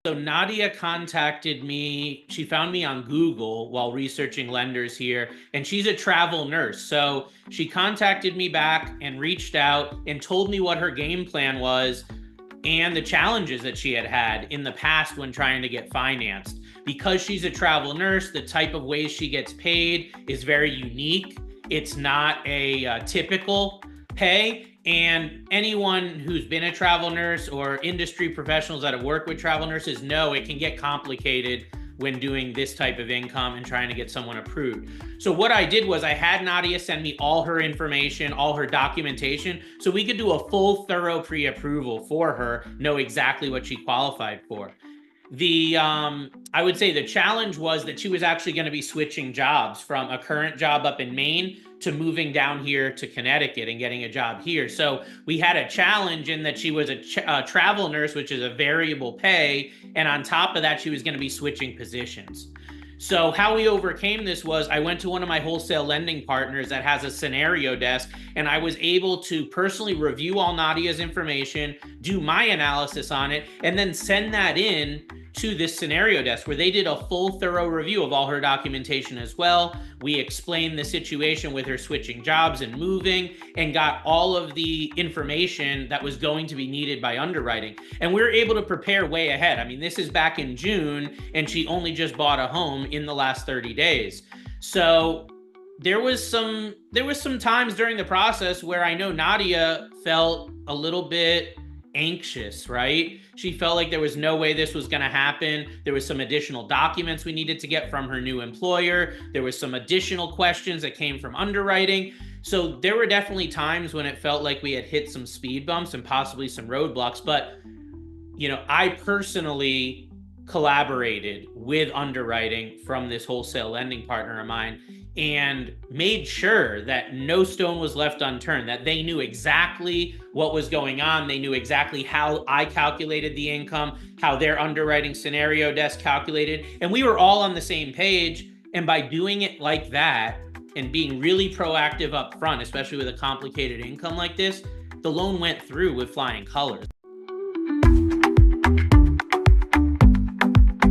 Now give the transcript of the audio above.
So Nadia contacted me. She found me on Google while researching lenders here, and she's a travel nurse. So she contacted me back and reached out and told me what her game plan was and the challenges that she had had in the past when trying to get financed. Because she's a travel nurse, the type of ways she gets paid is very unique. It's not a typical pay. And anyone who's been a travel nurse or industry professionals that have worked with travel nurses know it can get complicated when doing this type of income and trying to get someone approved. So what I did was I had Nadia send me all her information, all her documentation, so we could do a full, thorough pre-approval for her, know exactly what she qualified for. I would say the challenge was that she was actually going to be switching jobs from a current job up in Maine to moving down here to Connecticut and getting a job here. So we had a challenge in that she was a travel nurse, which is a variable pay. And on top of that, she was going to be switching positions. So how we overcame this was I went to one of my wholesale lending partners that has a scenario desk, and I was able to personally review all Nadia's information, do my analysis on it, and then send that in to this scenario desk where they did a full thorough review of all her documentation as well. We explained the situation with her switching jobs and moving and got all of the information that was going to be needed by underwriting. And we were able to prepare way ahead. I mean, this is back in June and she only just bought a home in the last 30 days. So there was some times during the process where I know Nadia felt a little bit anxious, right? She felt like there was no way this was going to happen. There was some additional documents we needed to get from her new employer. There was some additional questions that came from underwriting. So there were definitely times when it felt like we had hit some speed bumps and possibly some roadblocks. But, I personally collaborated with underwriting from this wholesale lending partner of mine and made sure that no stone was left unturned, that they knew exactly what was going on. They knew exactly how I calculated the income, how their underwriting scenario desk calculated, and we were all on the same page. And by doing it like that and being really proactive up front, especially with a complicated income like this, the loan went through with flying colors.